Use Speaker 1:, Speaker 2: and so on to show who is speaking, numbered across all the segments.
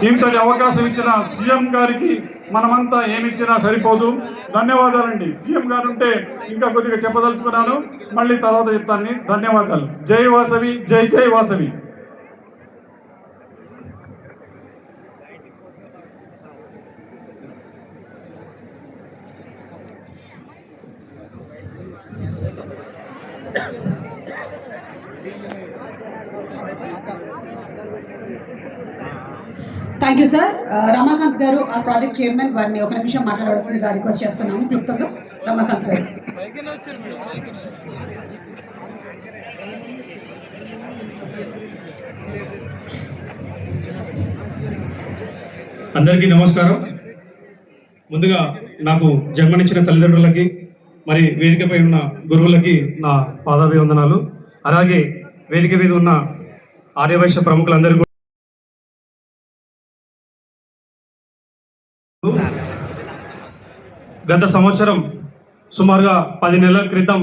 Speaker 1: ఇంతటి అవకాశం ఇచ్చిన సీఎం గారికి మనమంతా ఏమిచ్చినా సరిపోదు. ధన్యవాదాలండి. సీఎం గారు ఉంటే ఇంకా కొద్దిగా చెప్పదలుచుకున్నాను, మళ్ళీ తర్వాత చెప్తాను. ధన్యవాదాలు. జై వాసవి, జై జై Vasavi.
Speaker 2: Thank you sir. Ramakant garu, ఆ ప్రాజెక్ట్ చైర్మన్, వారిని ఒక నిమిషం మాట్లాడవలసిందిగా రిక్వెస్ట్ చేస్తున్నాను. క్లుప్తంగా రమాకాంత్ గారు.
Speaker 3: అందరికీ నమస్కారం. ముందుగా నాకు జన్మనిచ్చిన తల్లిదండ్రులకి, మరి వేదికపై ఉన్న గురువులకి నా పాదాభివందనాలు. అలాగే వేదిక మీద ఉన్న ఆర్యవైశ్య ప్రముఖులందరికీ గత సంవత్సరం సుమారుగా 10 నెలల క్రితం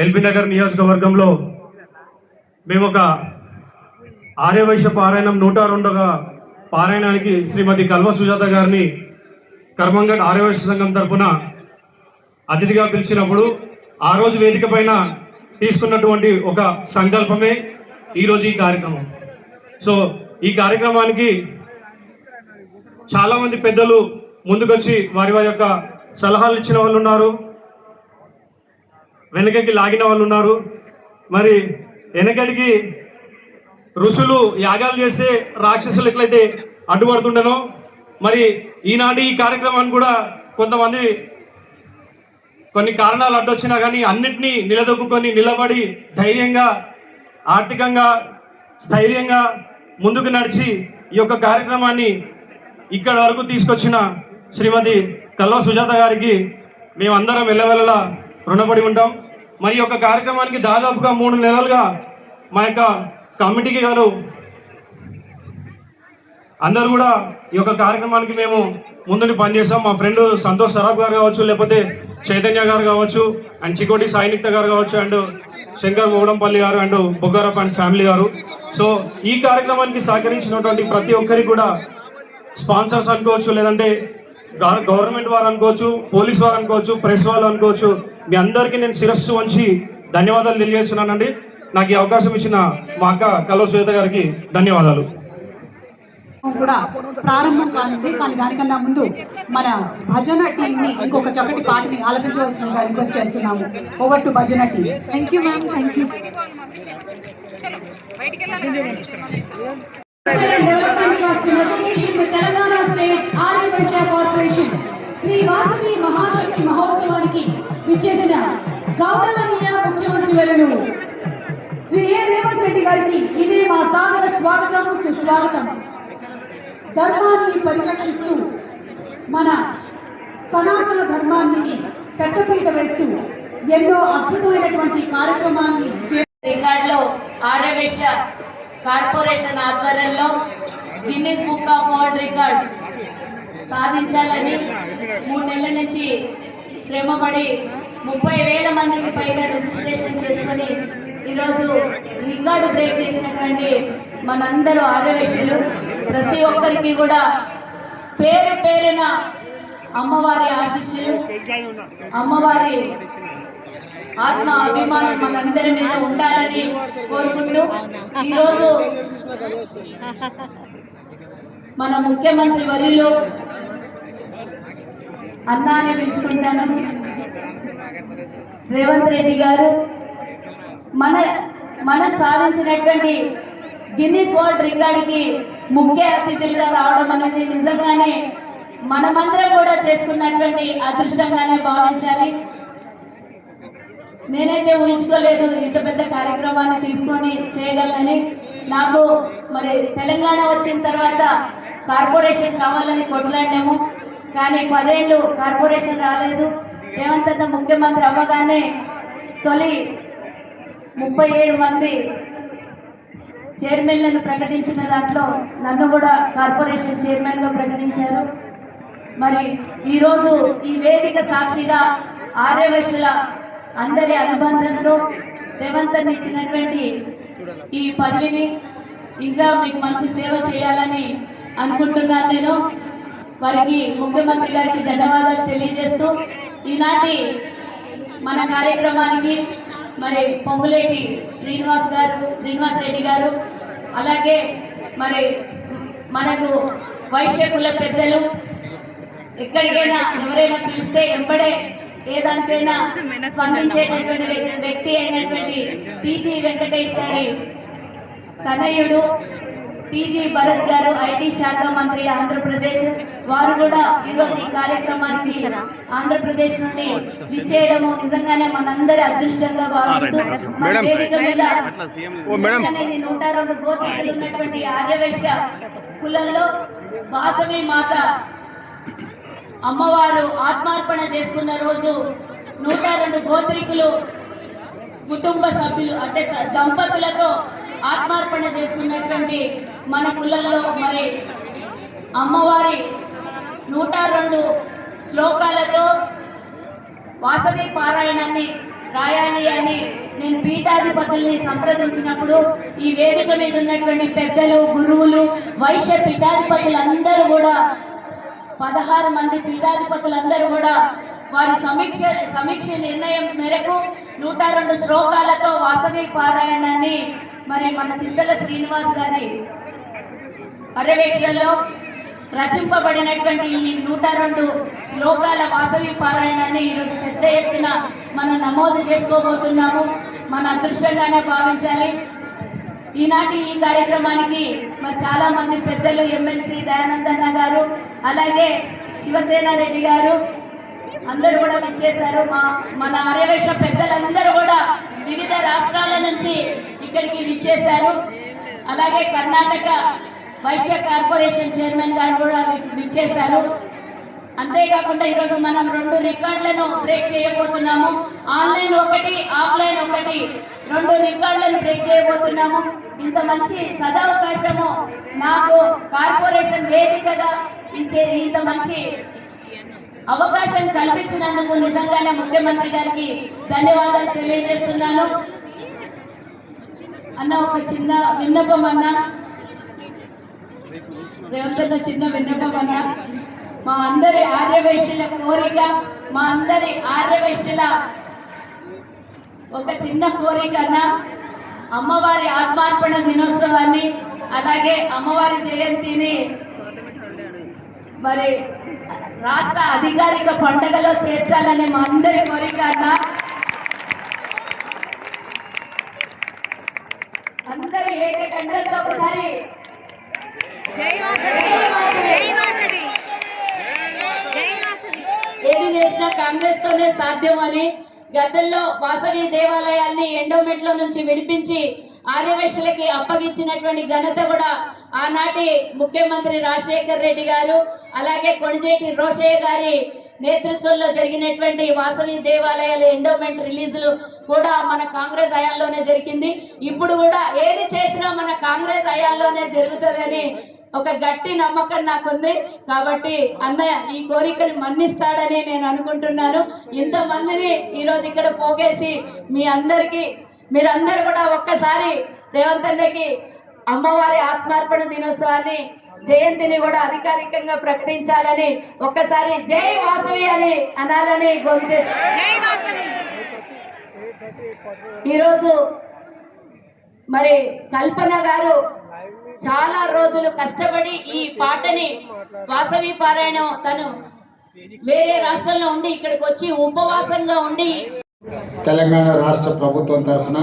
Speaker 3: ఎల్బీ నగర్ నియోజకవర్గంలో మేము ఒక ఆర్యవైశ్య పారాయణం 102వ పారాయణానికి శ్రీమతి కల్వ సుజాత గారిని కర్మంగడ్ ఆర్యవైశ్య సంఘం తరఫున అతిథిగా పిలిచినప్పుడు ఆ రోజు వేదిక పైన తీసుకున్నటువంటి ఒక సంకల్పమే ఈరోజు ఈ కార్యక్రమం. సో ఈ కార్యక్రమానికి చాలామంది పెద్దలు ముందుకొచ్చి వారి వారి యొక్క సలహాలు ఇచ్చిన వాళ్ళు ఉన్నారు, వెనకకి లాగిన వాళ్ళు ఉన్నారు. మరి వెనకడికి ఋషులు యాగాలు చేస్తే రాక్షసులు ఎట్లయితే అడ్డుపడుతుండనో, మరి ఈనాటి ఈ కార్యక్రమాన్ని కూడా కొంతమంది కొన్ని కారణాలు అడ్డొచ్చినా కానీ అన్నిటినీ నిలదొక్కుని నిలబడి ధైర్యంగా, ఆర్థికంగా, స్థైర్యంగా ముందుకు నడిచి ఈ యొక్క కార్యక్రమాన్ని ఇక్కడ వరకు తీసుకొచ్చిన శ్రీమతి కల్వ సుజాత గారికి మేమందరం వెళ్ళవెళ్ళలా రుణపడి ఉంటాం. మరి యొక్క కార్యక్రమానికి దాదాపుగా 3 నెలలుగా మా యొక్క కమిటీకి గారు అందరూ కూడా ఈ యొక్క కార్యక్రమానికి మేము ముందుని పనిచేస్తాం. మా ఫ్రెండ్ సంతోష్ సరాబ్ గారు కావచ్చు, లేకపోతే చైతన్య గారు కావచ్చు, అండ్ చికోటి సాయినిక్త గారు కావచ్చు, అండ్ శంకర్ మోడంపల్లి గారు, అండ్ బొగ్గారప్ప అండ్ ఫ్యామిలీ గారు. సో ఈ కార్యక్రమానికి సహకరించినటువంటి ప్రతి ఒక్కరికి కూడా స్పాన్సర్స్ అనుకోవచ్చు, లేదంటే గవర్నమెంట్ వారు అనుకోవచ్చు, పోలీస్ వారు అనుకోవచ్చు, ప్రెస్ వాళ్ళు అనుకోవచ్చు, మీ అందరికీ నేను శిరస్సు వంచి ధన్యవాదాలు తెలియజేస్తున్నానండి. నాకు ఈ అవకాశం ఇచ్చిన మా అక్క కల్వ సుజాత గారికి ధన్యవాదాలు.
Speaker 2: కూడా ప్రారంభం కానుంది, కానీ దానికన్నా ముందు మన భజన టీంని ఇంకొక చక్కటి పాటని ఆలపించవలసిందిగా రిక్వెస్ట్ చేస్తున్నాము. Over to bhajan team. Thank you ma'am. Thank you.
Speaker 4: Development Trust in association with Telangana State Arya Corporation Shri Vasavi మహాశక్తి మహోత్సవానికి విచ్చేసిన గౌరవనీయ ముఖ్యమంత్రి వర్యులు శ్రీ ఏ రేవంత్ రెడ్డి గారికి ఇదే మా సాదర స్వాగతం, సుస్వాగతం. ధర్మాన్ని పరిరక్షిస్తూ మన సనాతన ధర్మానికి పెద్దపీట వేస్తూ ఎన్నో అద్భుతమైనటువంటి కార్యక్రమాన్ని
Speaker 5: రికార్డులో ఆర్యవైశ్య కార్పొరేషన్ ఆధ్వర్యంలో Guinness book of world record సాధించాలని 3 నెలల నుంచి శ్రమపడి 30,000 మందికి పైగా రిజిస్ట్రేషన్ చేసుకొని ఈరోజు రికార్డు బ్రేక్ చేసినటువంటి మనందరూ ఆర్యవైశ్యులు ప్రతి ఒక్కరికి కూడా పేరు పేరున అమ్మవారి ఆశీస్సులు, అమ్మవారి ఆత్మ అభిమానం మనందరి మీద ఉండాలని కోరుకుంటూ ఈరోజు మన ముఖ్యమంత్రి వర్యులు అన్నా అని పిలుచుకుంటాను రేవంత్ రెడ్డి గారు మనం సాధించినటువంటి గిన్నిస్ వరల్డ్ రికార్డుకి ముఖ్య అతిథులుగా రావడం అనేది నిజంగానే మనమందరం కూడా చేసుకున్నటువంటి అదృష్టంగానే భావించాలి. నేనైతే ఊహించుకోలేదు ఇంత పెద్ద కార్యక్రమాన్ని తీసుకొని చేయగలనని. నాకు మరి తెలంగాణ వచ్చిన తర్వాత కార్పొరేషన్ కావాలని కొట్లాడినాము, కానీ 10 ఏళ్ళు కార్పొరేషన్ రాలేదు. రేవంత్ అన్న ముఖ్యమంత్రి అవ్వగానే తొలి 37 మంది చైర్మన్లను ప్రకటించిన దాంట్లో నన్ను కూడా కార్పొరేషన్ చైర్మన్గా ప్రకటించారు. మరి ఈరోజు ఈ వేదిక సాక్షిగా ఆర్యవైశ్యుల అందరి అనుబంధంతో రేవంత్ అన్న ఇచ్చినటువంటి ఈ పదవిని ఇంకా మీకు మంచి సేవ చేయాలని అనుకుంటున్నాను. నేను వారికి ముఖ్యమంత్రి గారికి ధన్యవాదాలు తెలియజేస్తూ ఈనాటి మన కార్యక్రమానికి మరి పొంగులేటి శ్రీనివాస్ రెడ్డి గారు అలాగే మరి మనకు వైశ్య కుల పెద్దలు ఎక్కడికైనా ఎవరైనా పిలిస్తే ఎంబడే ఏదానికైనా స్పందించేటటువంటి వ్యక్తి అయినటువంటి టీజీ వెంకటేష్ గారి తనయుడు టీజీ భరత్ గారు ఐటీ శాఖ మంత్రి ఆంధ్రప్రదేశ్, వారు కూడా ఈరోజు ఈ కార్యక్రమానికి ఆంధ్రప్రదేశ్ నుండి విచ్చేయడము నిజంగానే మనందరి అదృష్టంగా భావిస్తూ మన వేదిక మీద 102 గోత్రికులు ఉన్నటువంటి ఆర్యవైశ్య కులంలో వాసవి మాత అమ్మవారు ఆత్మార్పణ చేసుకున్న రోజు 102 గోత్రికులు కుటుంబ సభ్యులు అంటే దంపతులతో ఆత్మార్పణ చేసుకున్నటువంటి మన కులంలో మరి అమ్మవారి 102 శ్లోకాలతో వాసవి పారాయణాన్ని రాయాలి అని నేను పీఠాధిపతుల్ని సంప్రదించినప్పుడు ఈ వేదిక మీద ఉన్నటువంటి పెద్దలు, గురువులు, వైశ్య పీఠాధిపతులందరూ కూడా 16 మంది పీఠాధిపతులందరూ కూడా వారి సమీక్ష నిర్ణయం మేరకు 102 శ్లోకాలతో వాసవి పారాయణాన్ని మరి మన చింతల శ్రీనివాస్ గారి పర్యవేక్షణలో రచింపబడినటువంటి ఈ 102 శ్లోకాల వాసవి పారాయణాన్ని ఈరోజు పెద్ద ఎత్తున మనం నమోదు చేసుకోబోతున్నాము. మన అదృష్టంగానే భావించాలి. ఈనాటి ఈ కార్యక్రమానికి మరి చాలా మంది పెద్దలు ఎమ్మెల్సీ దయానందన్న గారు అలాగే శివసేన రెడ్డి గారు అందరూ కూడా విచ్చేశారు. మన ఆర్యవైశ్య పెద్దలందరూ కూడా వివిధ రాష్ట్రాల నుంచి ఇక్కడికి విచ్చేశారు. అలాగే కర్ణాటక వైశ్య కార్పొరేషన్ చైర్మన్ గారు కూడా విచ్చేశారు. అంతేకాకుండా ఈరోజు మనం 2 రికార్డులను బ్రేక్ చేయబోతున్నాము. ఆన్లైన్ ఒకటి, ఆఫ్లైన్ ఒకటి, 2 రికార్డులను బ్రేక్ చేయబోతున్నాము. ఇంత మంచి సదవకాశము నాకు కార్పొరేషన్ వేదికగా ఇచ్చే ఇంత మంచి అవకాశం కల్పించినందుకు నిజంగానే ముఖ్యమంత్రి గారికి ధన్యవాదాలు తెలియజేస్తున్నాను. అన్న ఒక చిన్న విన్నపం అన్న, రేవంతన్న చిన్న విన్నపం అన్న, మా అందరి ఆర్యవైశ్యుల కోరిక, మా అందరి ఆర్యవైశ్యుల ఒక చిన్న కోరిక అన్న, అమ్మవారి ఆత్మార్పణ దినోత్సవాన్ని అలాగే అమ్మవారి జయంతిని మరి రాష్ట్ర అధికారిక పండుగలో చేర్చాలని మా అందరి కోరిక అన్న. అందరూ ఏకకంఠంతో ఒకసారి ఏది చేసినా కాంగ్రెస్ తోనే సాధ్యం అని గతంలో వాసవి దేవాలయాల్ని ఎండోమెంట్ లో నుంచి విడిపించి ఆర్యవైశ్యులకి అప్పగించినటువంటి ఘనత కూడా ఆనాటి ముఖ్యమంత్రి రాజశేఖర్ రెడ్డి గారు అలాగే కొణిజేటి రోషయ్య గారి నేతృత్వంలో జరిగినటువంటి వాసవి దేవాలయాల ఎండోమెంట్ రిలీజులు కూడా మన కాంగ్రెస్ హయాంలోనే జరిగింది. ఇప్పుడు కూడా ఏది చేసినా మన కాంగ్రెస్ హయాంలోనే జరుగుతుందని ఒక గట్టి నమ్మకం నాకుంది. కాబట్టి అన్నయ్య ఈ కోరికని మన్నిస్తాడని నేను అనుకుంటున్నాను. ఇంతమందిని ఈరోజు ఇక్కడ పోగేసి మీ అందరికీ మీరందరూ కూడా ఒక్కసారి రేవంత్ అన్నకి అమ్మవారి ఆత్మార్పణ దినోత్సవాన్ని జయంతిని కూడా అధికారికంగా ప్రకటించాలని ఒక్కసారి జై వాసవి అని అనాలని గొంతు. ఈరోజు మరి కల్పన గారు చాలా రోజులు కష్టపడి ఈ పాటని వాసవి పారాయణం తను వేరే రాష్ట్రంలో ఉండి ఇక్కడికి వచ్చి ఉపవాసంగా ఉండి
Speaker 6: తెలంగాణ రాష్ట్ర ప్రభుత్వం తరఫున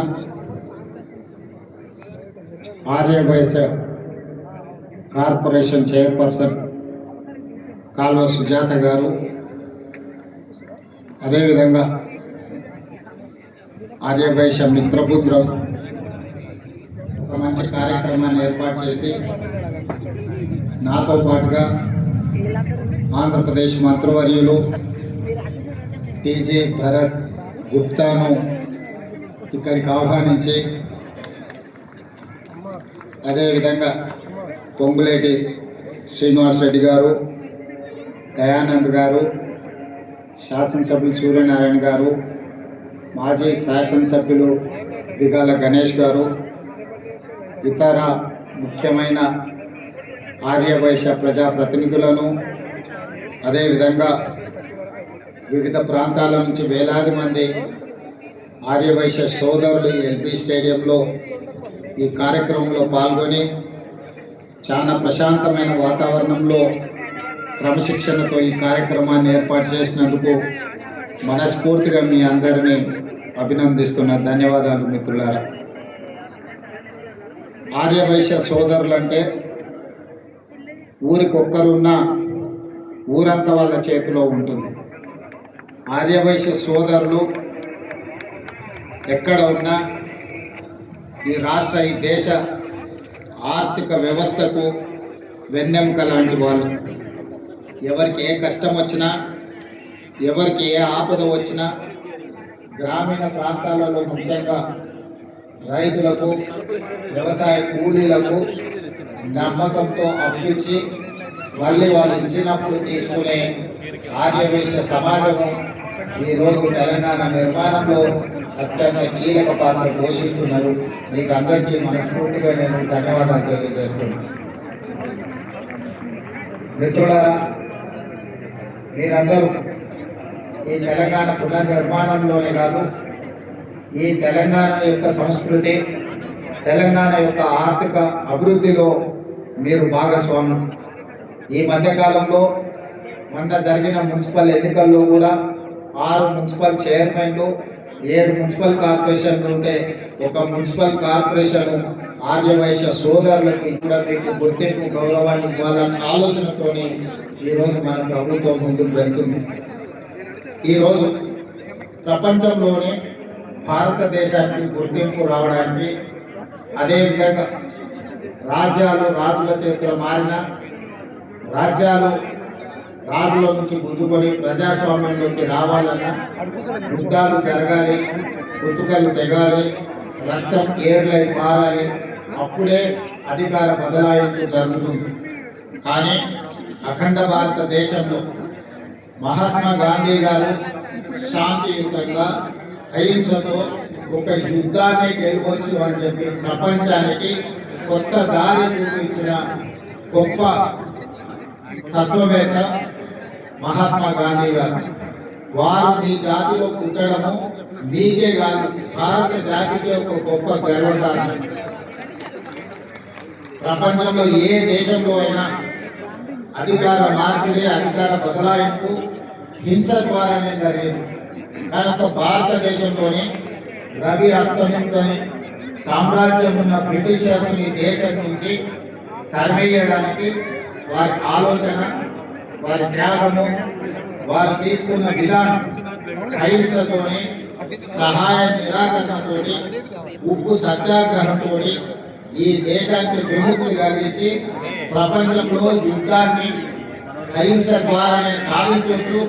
Speaker 6: ఆర్యవైశ్య కార్పొరేషన్ చైర్పర్సన్ కాల్వ సుజాత గారు, అదేవిధంగా ఆర్యవైశ్య మిత్రపుత్రం ఒక మంచి కార్యక్రమాన్ని ఏర్పాటు చేసి నాతో పాటుగా ఆంధ్రప్రదేశ్ మంత్రివర్యులు టీజీ భరత్ గుప్తాను ఇక్కడికి ఆహ్వానించి, అదేవిధంగా పొంగులేటి శ్రీనివాస్ రెడ్డి గారు, దయానంద్ గారు, శాసనసభ్యులు సూర్యనారాయణ గారు, మాజీ శాసనసభ్యులు బిగాల గణేష్ గారు, ఇతర ముఖ్యమైన ఆర్యవైశ్య ప్రజాప్రతినిధులను, అదేవిధంగా వివిధ ప్రాంతాల నుంచి వేలాది మంది ఆర్యవైశ్య సోదరులు ఎల్బీ స్టేడియంలో ఈ కార్యక్రమంలో పాల్గొని చాలా ప్రశాంతమైన వాతావరణంలో క్రమశిక్షణతో ఈ కార్యక్రమాన్ని ఏర్పాటు చేసినందుకు మనస్ఫూర్తిగా మీ అందరినీ అభినందిస్తున్నా. ధన్యవాదాలు మిత్రులారా. ఆర్యవైశ్య సోదరులంటే ఊరికొక్కరున్న ఊరంతా వాళ్ళ చేతిలో ఉంటుంది. ఆర్యవైశ్య సోదరులు ఎక్కడ ఉన్నా ఈ రాష్ట్ర, ఈ దేశ ఆర్థిక వ్యవస్థకు వెన్నెముక లాంటి వాళ్ళు. ఎవరికి ఏ కష్టం వచ్చినా, ఎవరికి ఏ ఆపద వచ్చినా గ్రామీణ ప్రాంతాలలో ముఖ్యంగా రైతులకు, వ్యవసాయ కూలీలకు నమ్మకంతో అప్పిచ్చి మళ్ళీ వాళ్ళు ఇచ్చినప్పుడు తీసుకునే ఆర్యవైశ్య సమాజము ఈరోజు తెలంగాణ నిర్మాణంలో అత్యంత కీలక పాత్ర పోషిస్తున్నారు. మీకు అందరికీ మనస్ఫూర్తిగా నేను ధన్యవాదాలు తెలియజేస్తున్నాను. మిత్రులారా, మీరందరూ ఈ తెలంగాణ పునర్నిర్మాణంలోనే కాదు, ఈ తెలంగాణ యొక్క సంస్కృతి, తెలంగాణ యొక్క ఆర్థిక అభివృద్ధిలో మీరు భాగస్వామ్యం. ఈ మధ్యకాలంలో మొన్న జరిగిన మున్సిపల్ ఎన్నికల్లో కూడా 6 మున్సిపల్ చైర్మన్లు, 7 మున్సిపల్ కార్పొరేషన్లు ఉంటే ఒక మున్సిపల్ కార్పొరేషన్ ఆర్యవైశ్య సోదరులకి కూడా మీకు గుర్తింపు, గౌరవాన్ని ఇవ్వాలన్న ఆలోచనతోని ఈరోజు మన ప్రభుత్వం ముందుకు వెళ్తుంది. ఈరోజు ప్రపంచంలోనే భారతదేశానికి గుర్తింపు రావడానికి, అదేవిధంగా రాజ్యాలు రాజుల చేతిలో మారిన, రాజ్యాలు రాజుల నుంచి గుర్తుకొని ప్రజాస్వామ్యంలోకి రావాలన్నా యుద్ధాలు జరగాలి, పుట్టుకలు తెగాలి, రక్తం ఏర్లై మారాలి, అప్పుడే అధికార బదలాయింపు జరుగుతుంది. కానీ అఖండ భారతదేశంలో మహాత్మా గాంధీ గారు శాంతియుతంగా అహింసతో ఒక యుద్ధాన్ని గెలవచ్చు అని చెప్పి ప్రపంచానికి కొత్త దారి చూపించిన గొప్ప తత్వవేత్త మహాత్మా గాంధీ గారు. వారు మీ జాతిలో పుట్టడము మీకే కాదు, భారత జాతికి ఒక గొప్ప గర్వకారణం. ప్రపంచంలో ఏ దేశంలో అయినా అధికార మార్పిడి, అధికార బదలాయింపు హింస ద్వారానే జరిగింది. కనుక భారతదేశంలోని రవి అస్తమించని సామ్రాజ్యం ఉన్న బ్రిటిషర్స్ ఈ దేశం నుంచి తరిమేయడానికి వారి ఆలోచన, వారి త్యాగము, వారు తీసుకున్న విధానం అహింసతోని, సహాయ నిరాకరణతోని, ఉప్పు సత్యాగ్రహంతో ఈ దేశానికి విముక్తి కలిగించి ప్రపంచంలో యుద్ధాన్ని అహింస ద్వారానే సాధించవచ్చు,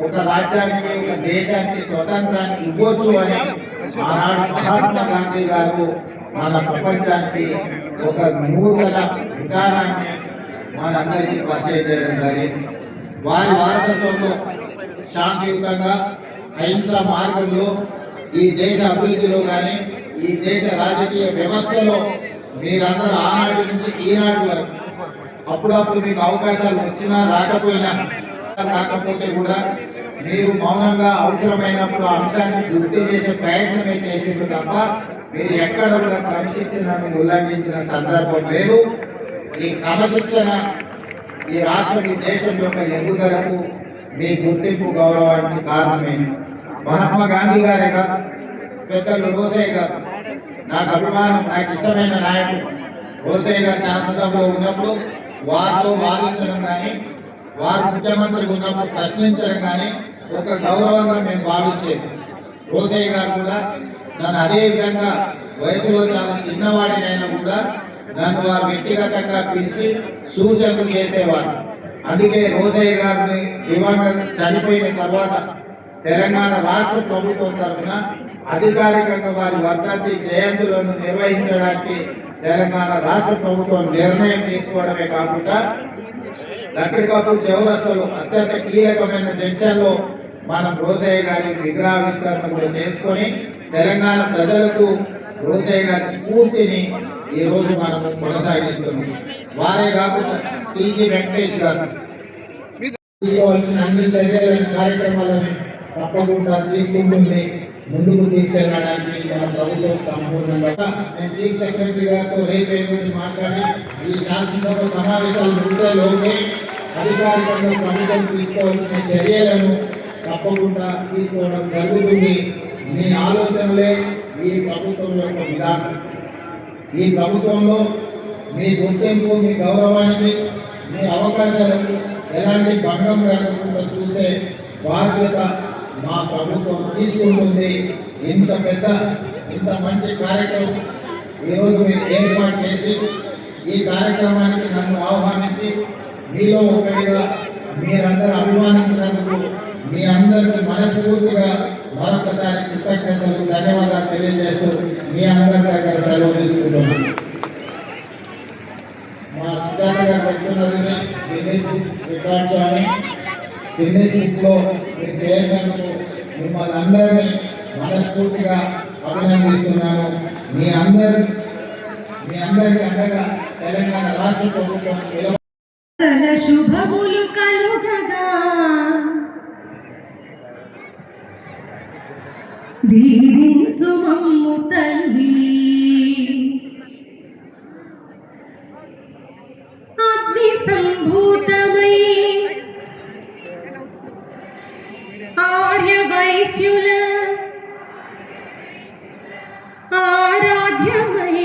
Speaker 6: ఒక రాజ్యానికి, ఒక దేశానికి స్వతంత్రాన్ని ఇవ్వచ్చు అని ఆనాడు మహాత్మా గాంధీ గారు మన ప్రపంచానికి ఒక నూతన విధానాన్ని మనందరికీ పరిచయం చేయడం జరిగింది. వారి వారసత్వంలో శాంతియుతంగా అహింస మార్గంలో ఈ దేశ అభివృద్ధిలో కానీ, ఈ దేశ రాజకీయ వ్యవస్థలో మీరందరూ ఆనాటి నుంచి ఈనాటి వరకు అప్పుడప్పుడు మీకు అవకాశాలు వచ్చినా రాకపోతే కూడా మీరు మౌనంగా అవసరమైనప్పుడు ఆ అంశాన్ని గుర్తు చేసే ప్రయత్నమే చేసింది తప్ప మీరు ఎక్కడ కూడా క్రమశిక్షణను ఉల్లంఘించిన సందర్భం లేదు. ఈ క్రమశిక్షణ ఈ రాష్ట్రం, ఈ దేశం యొక్క ఎదుగుదలకు, మీ గుర్తింపు, గౌరవానికి కారణమైంది. మహాత్మా గాంధీ గారే కాదు, పెద్దలు రోసయ్య గారు నాకు అభిమానం, నాకు ఇష్టమైన నాయకుడు. రోసయ్య గారు శాసనసభలో ఉన్నప్పుడు వారితో వాదించడం కానీ, వారు ముఖ్యమంత్రిగా ఉన్నప్పుడు ప్రశ్నించడం కానీ ఒక గౌరవంగా మేము భావించేది. రోసయ్య గారు కూడా నన్ను అదే విధంగా వయసులో చాలా చిన్నవాడినైనా కూడా నన్ను వారు వ్యక్తిగతంగా పిలిచి సూచనలు చేసేవారు. అందుకే రోసయ్య గారిని దివంగత చనిపోయిన తర్వాత తెలంగాణ రాష్ట్ర ప్రభుత్వం తరఫున అధికారికంగా వారి వర్ధంతి జయంతులను నిర్వహించడానికి తెలంగాణ రాష్ట్ర ప్రభుత్వం నిర్ణయం తీసుకోవడమే కాకుండా లక్డికపూర్ చౌరస్తాలో అత్యంత కీలకమైన జంక్షన్లో మనం రోసయ్య గారి విగ్రహావిష్కరణ కూడా చేసుకొని తెలంగాణ ప్రజలకు రోసయ్య గారి స్ఫూర్తిని ఈరోజు మనం కొనసాగిస్తున్నాం. వారే కాకుండా టీజీ వెంకటేష్ గారు తీసుకోవాల్సిన అన్ని చర్యలను కార్యక్రమాలను తప్పకుండా తీసుకుంటుంది. ముందుకు తీసుకెళ్ళడానికి మన ప్రభుత్వం సంపూర్ణంగా నేను చీఫ్ సెక్రటరీ గారితో రేపు ఎటువంటి మాట్లాడి ఈ శాసనసభ సమావేశాలు ముగిసేలోనే అధికారికంగా ప్రభుత్వం తీసుకోవాల్సిన చర్యలను తప్పకుండా తీసుకోవడం జరుగుతుంది. మీ ఆలోచనలే ఈ ప్రభుత్వంలో ఒక విధానం. ఈ ప్రభుత్వంలో మీ గుర్తింపు, మీ గౌరవానికి, మీ అవకాశాలకు ఎలాంటి భంగం కలగకుండా చూసే బాధ్యత మా ప్రభుత్వం తీసుకుంటుంది. ఇంత మంచి కార్యక్రమం ఈరోజు మీరు ఏర్పాటు చేసి ఈ కార్యక్రమానికి నన్ను ఆహ్వానించి మీలో ఒకటిగా మీరందరూ అభిమానించినందుకు మీ అందరికీ మనస్ఫూర్తిగా మరొకసారి కృతజ్ఞతలు, ధన్యవాదాలు తెలియజేస్తూ మీ అందరి దగ్గర సెలవు తీసుకుంటున్నాను. మా సుజాత గారు చెప్తున్నది గిన్నీస్ బుక్ రికార్డ్స్ అని గిన్నీస్ బుక్లో మీరు చేరినందుకు మిమ్మల్ని అందరినీ మనస్ఫూర్తిగా అభినందిస్తున్నాను. మీ అందరికీ అండగా తెలంగాణ రాష్ట్ర ప్రభుత్వం
Speaker 4: శుభములు కలుగగా దీవించు మమ్ము తల్లి. అగ్ని సంభూతమై ఆర్య వైశ్యుల ఆరాధ్యమై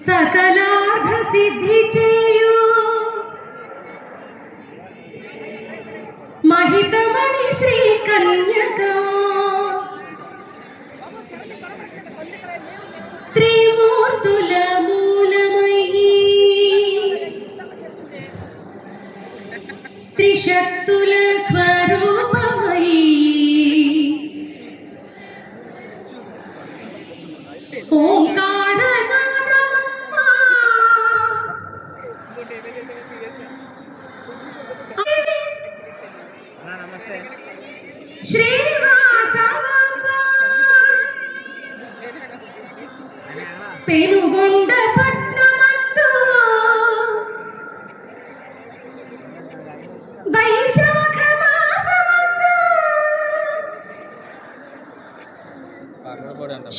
Speaker 4: సకలార్థ సిద్ధి చేయు మహితమణి శ్రీ కన్యక త్రిమూర్తుల మూలమై త్రిశక్తుల స్వరూపమై ఓంకారనాదమమ్మ శ్రీవాసవమ్మ పెనుగొండ పట్నమందు వైశాఖ మాసమందు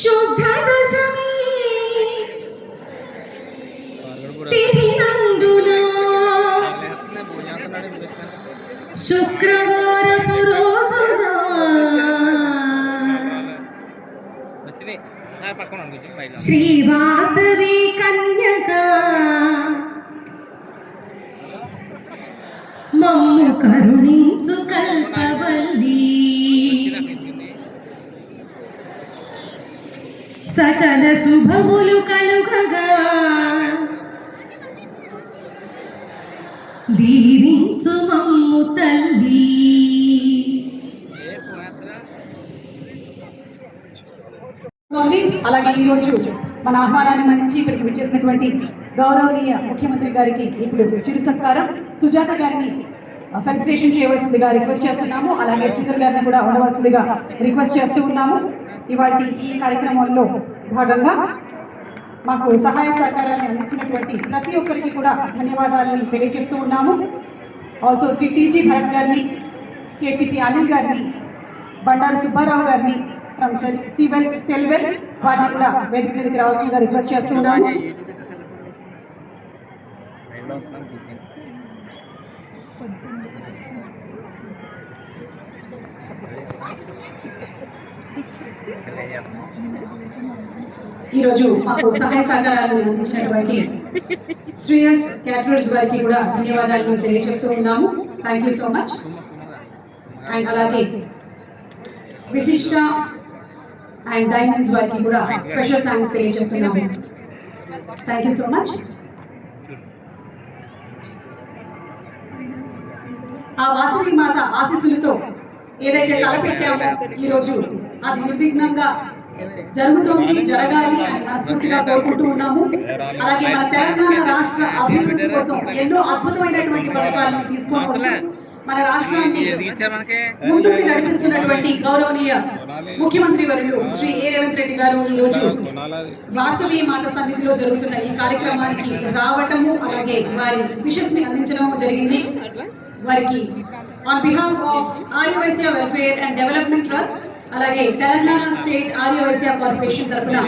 Speaker 4: శుద్ధ దశమి తిథి నందున శుక్రవారపు రోజున శ్రీవాసవి కన్యక మమ్ము కరుణించు కల్పవల్లి. సకల శుభములు కలుగగా దీవించు మమ్ము తల్లి.
Speaker 2: అలాగే ఈరోజు మన ఆహ్వానాన్ని మన్నించి ఇక్కడికి విచ్చేసినటువంటి గౌరవనీయ ముఖ్యమంత్రి గారికి ఇప్పుడు చిరు సత్కారం సుజాత గారిని ఫెలిసిటేషన్ చేయవలసిందిగా రిక్వెస్ట్ చేస్తున్నాము. అలాగే శ్రీధర్ గారిని కూడా ఉండవలసిందిగా రిక్వెస్ట్ చేస్తూ ఉన్నాము. ఇవాళ ఈ కార్యక్రమంలో భాగంగా మాకు సహాయ సహకారాన్ని అందించినటువంటి ప్రతి ఒక్కరికి కూడా ధన్యవాదాలని తెలియజేస్తూ ఉన్నాము. ఆల్సో శ్రీ టీజీ భరత్ గారిని, కేసీపీ అనిల్ గారిని, బండారు సుబ్బారావు గారిని ఫ్రమ్ సెల్వెల్ వారిని కూడా వేదిక మీదకి రావాల్సిందిగా రిక్వెస్ట్ చేస్తూ ఉన్నాము. ఈరోజు మాకు సహాయ సహకారాలు అందించినటువంటి శ్రేయస్ క్యాటరర్స్ వారికి కూడా ధన్యవాదాలను తెలియజేస్తూ ఉన్నాము. Thank you so much. And అలాగే విశిష్ట అండ్ డైమండ్స్ వారికి కూడా స్పెషల్ థ్యాంక్స్ తెలియజేస్తున్నాము. Thank you so much. ఆ వాసవి మాత ఆశీస్సులతో ఏదైతే తలపెట్టామో ఈరోజు అది నిర్విఘ్నంగా జరుగుతోంది, జరగాలి అని మనస్ఫూర్తిగా కోరుకుంటూ ఉన్నాము. అలాగే మన తెలంగాణ రాష్ట్ర అభివృద్ధి కోసం ఎన్నో అద్భుతమైనటువంటి పథకాలను తీసుకొని వస్తూ మన రాష్ట్రాన్ని ముందుకు నడిపిస్తున్నటువంటి గౌరవనీయ ముఖ్యమంత్రి వర్యులు శ్రీ ఏ రేవంత్ రెడ్డి గారు ఈరోజు వాసవి మాత సన్నిధిలో జరుగుతున్న ఈ కార్యక్రమానికి రావటము, అలాగే వారి విషెస్ ని అందించడం జరిగింది. వారికి on behalf of Aryavysya welfare and development trust అలాగే తెలంగాణ స్టేట్ ఆర్యవైశ్య కార్పొరేషన్ తరఫున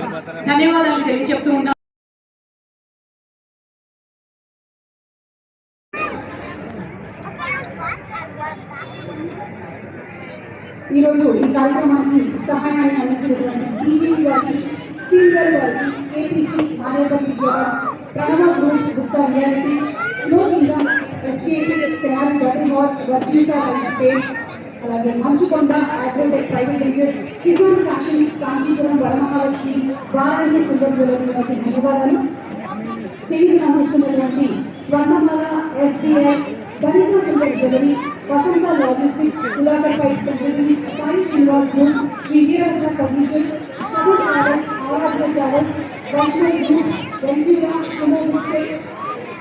Speaker 2: ధన్యవాదాలు తెలియజెప్తూ ఉన్నాం. ఈరోజు ఈ కార్యక్రమానికి సహాయాన్ని అందించినటువంటి డీజీపీ గారికి, సీనియర్ గారికి, కేపీసీ ఆర్యవైశ్య జోర్స్, Pranava group, Gupta reality, slow kingdom, SKT, canal water వాట్స్, వర్జీసా స్పేస్, అలాగే Manchukonda agrotech private limited, Kisan fashions, Kanchipuram, Varamahalakshmi, వారాణి సిల్వర్ జ్యువెలరీ వారికి ధన్యవాదాలు. చెవిని అందిస్తున్నటువంటి Swarnamala, SBI, Dhanika silver jewellery, Vasantha logistics, సులాకర్ pipe secretaries, Sai Srinivas group, Shri Veerabhadra furnitures, Sabur travels, Aradhya travels, Vaishnav group, వెంకీరా, సుమోన్ states,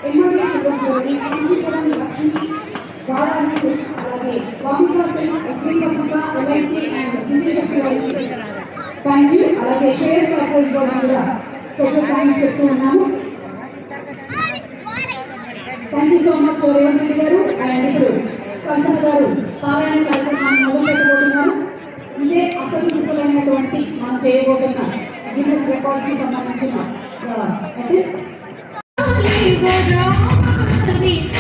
Speaker 2: MRI silver jewellery, Kanchipuram Lakshmi, వారాణి సిల్క్స్, అలాగే వామికా సిల్క్స్, శ్రీపత్రిక, ఎల్ఐసి అండ్ దివ్యశక్తి వారికి థ్యాంక్ యూ. అలాగే షేర్ సర్కిల్స్ ద్వారా కూడా స్పెషల్ థ్యాంక్స్ చెప్తూ ఉన్నాము. Thank you so much Revanth Reddy గారు. అండ్ ఇప్పుడు కల్పన గారు పారాయణ కార్యక్రమాన్ని మొదలుపెట్టబోతున్నారు. ఇదే అసలు సిద్ధమైనటువంటి మనం చేయబోతున్న గిన్నెస్ రికార్డ్స్ కి సంబంధించిన అంటే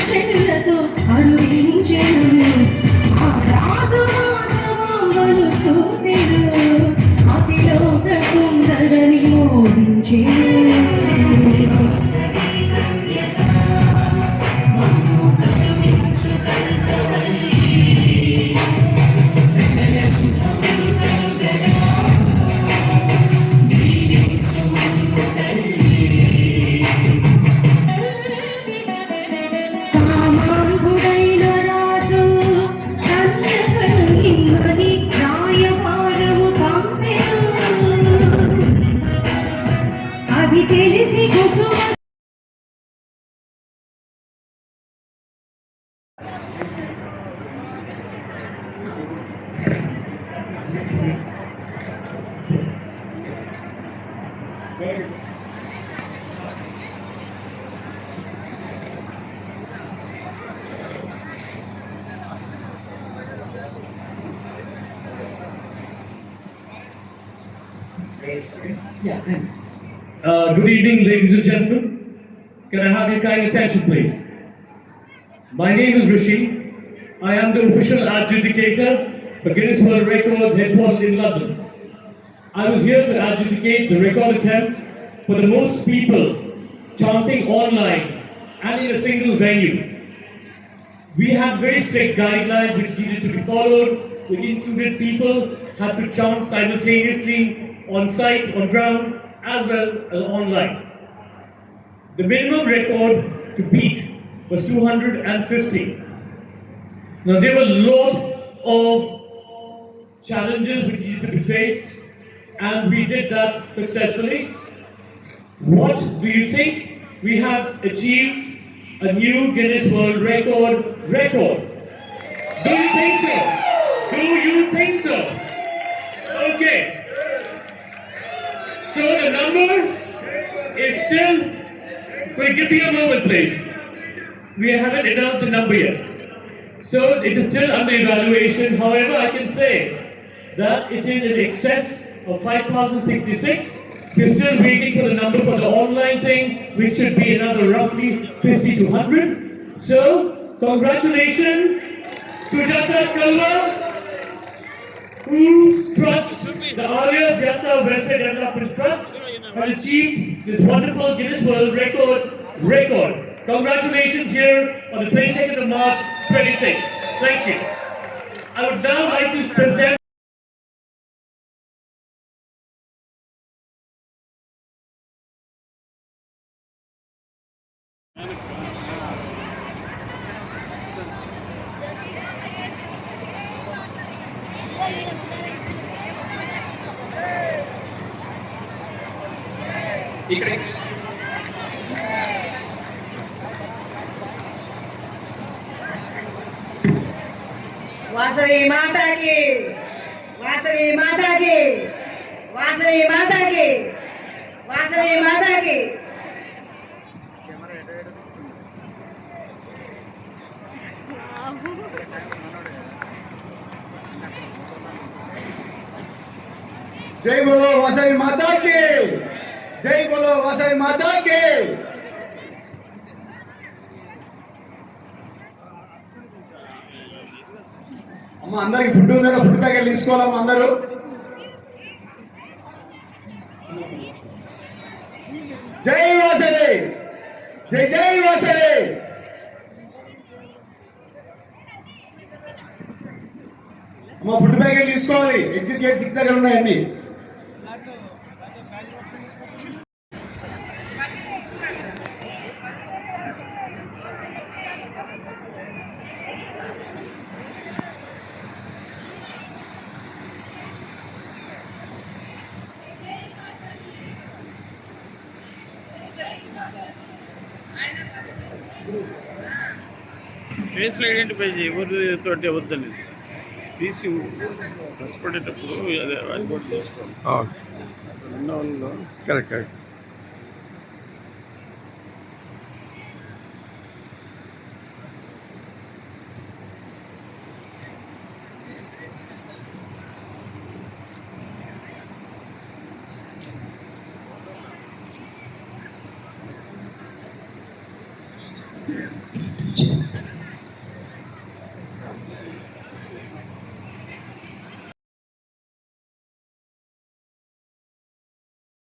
Speaker 4: చెరులతో అరుణించెను ఆ రాజు వాసవాంబను చూసెను అతిలోక సుందరని మోహించెను
Speaker 3: Good evening, ladies and gentlemen. Can I have your kind attention, please? My name is Rishi. I am the official adjudicator for Guinness World Records headquartered in London. I was here to adjudicate the record attempt for the most people chanting online and in a single venue. We had very strict guidelines which needed to be followed. We included people had to chant simultaneously on site, on ground, as well as online. The minimum record to beat was 250. Now there were a lot of challenges which needed to be faced, and we did that successfully. What do you think? We have achieved a new Guinness World Record. Do you think so? Do you think so? Okay. So the number is still, will you give me a moment please? We haven't announced the number yet. So it is still under evaluation. However, I can say that it is in excess of 5,066. We're still waiting for the number for the online thing, which should be another roughly 50 to 100. So, congratulations, Sujata Kalwa, whose trust, the Arya Vyasa Welfare Development Trust, has achieved this wonderful Guinness World Records record. Congratulations here on the 22nd of March 26. Thank you. I would now like to present
Speaker 7: Vasavi మాతాకి వాసవి మాతాకి వాసవి మాతాకి వాసవి మాతాకి
Speaker 8: जय बोलो वासवी माता की जय बोलो वासवी माता की అమ్మ అందరికి ఫుడ్ ఉందా ఫుడ్ ప్యాకెట్ తీసుకోవాలమ్మా అందరూ జై వాసవి జై జై వాసవి అమ్మ ఫుడ్ ప్యాకెట్ తీసుకోవాలి ఎగ్జిట్ గేట్ 6 దగ్గర ఉన్నాయండి
Speaker 9: ఫేస్లో ఐడెంటిఫై చేయి ఎవరితోటి వద్దని తీసి కష్టపడేటప్పుడు అదే అది కూడా చేసుకోవాలి.
Speaker 10: కరెక్ట్